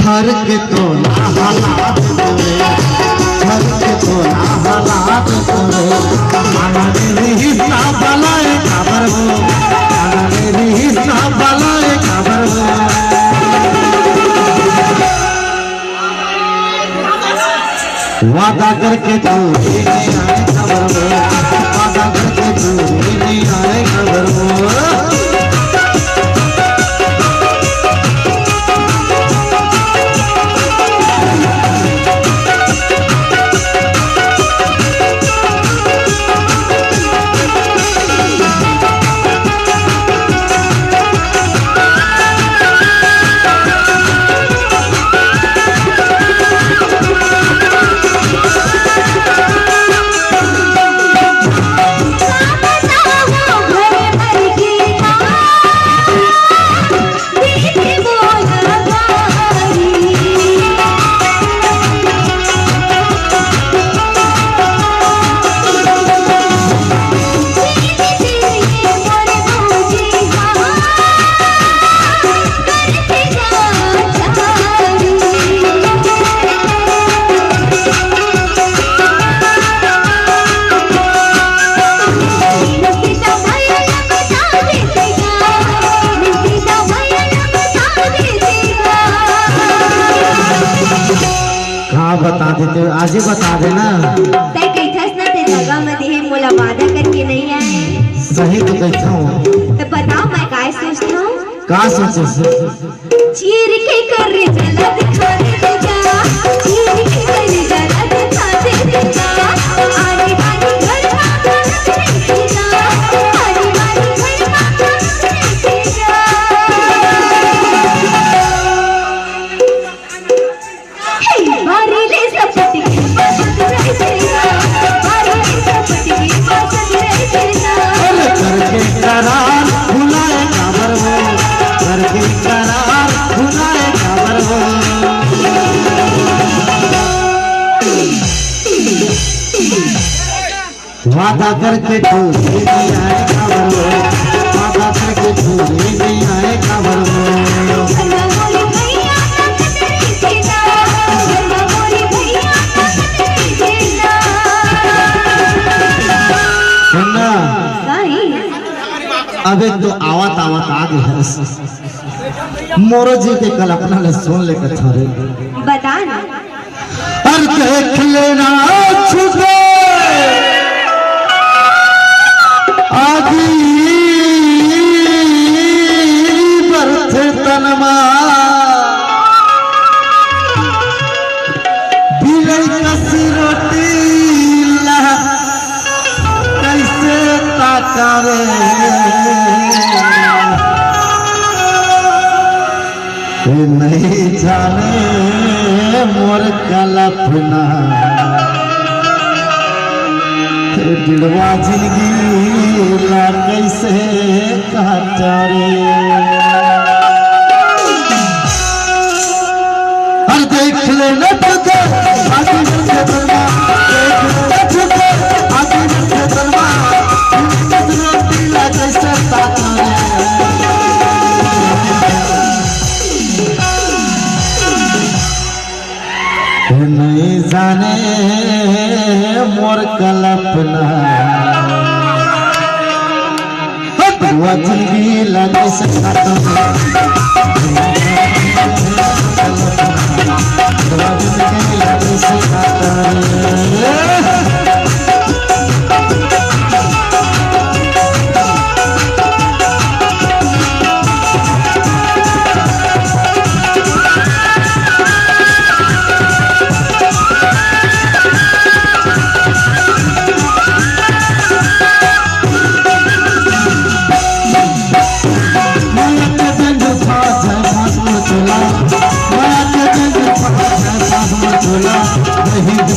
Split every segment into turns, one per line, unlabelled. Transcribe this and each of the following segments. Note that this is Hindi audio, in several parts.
घर के तो ना हालात तोरे, घर के तो ना हालात तोरे, आना रे हिस्सा बलाए खबर हो, आना रे हिस्सा बलाए खबर हो। वादा करके तू नहीं आए खबर हो, वादा करके तू नहीं आए खबर हो। बता देते आज ही बता देना।
ते कैथस ना ते जगह में दे मोला वादा करके नहीं आए।
सही तो कहता हूँ।
तो बताओ मैं काय सोचता हूँ।
का सोचे
चीर के कर जला दिखा दे जा, चीर के कर जला दिखा दे जा, आने वाली घर माता नहीं जा, आने वाली घर माता नहीं जा। हे बारी ले सपटी बसत रह जा, बारी ले सपटी बसत रह जा।
करके करार भुलाए खबर हो, करके करार भुलाए खबर हो। वादा करके तू नहीं आए खबर हो, वादा करके तू नहीं आए खबर हो। अबे तो आवत आवत आ गया मोरो जी के कल्पना ले सुन लेकर छोरे
बता ना।
और देख लेना छुपे आदि बरथ तनमा बिलई कसी रोटी ला कैसे ताकारे नहीं जाने मोर कल्पना दिलवा जिंदगी ला कैसे काटे। और देख लेना तुझे आगे बढ़ते बलवा, देख लेना तुझे आगे बढ़ते बलवा, रोटी ला कैसे काटे। नहीं जाने मोर कल्पना जिंदगी लगे सकता जिंदगी लगे सकता।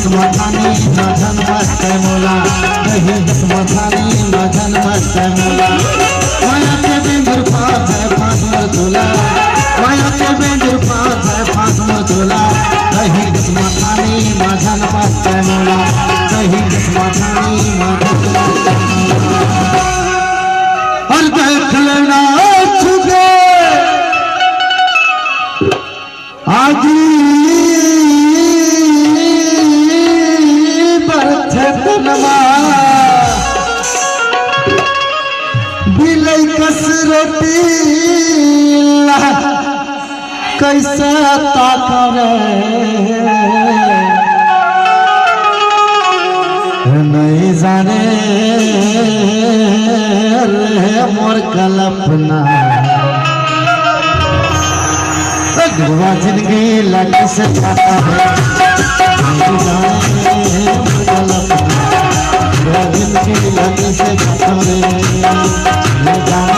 मथानी मधन मस्त मोला, नहीं मथानी मधन मस्त मोला। माया के बेंदुर पास है फांसुर झूला, माया के बेंदुर पास है फांसुर झूला। नहीं मथानी मधन मस्त मोला, नहीं मथानी मधन मस्त मोला। और देख लेना छुपे आजी बरथे तनमा बिलई कस रोटी कैसे ताकरे नहीं जाने रे मोर कल्पना गुरुआ जिंदगी लग से खाता है नहीं जाने मोर कल्पना गुरुआ जिंदगी लग से खाता है नहीं जाने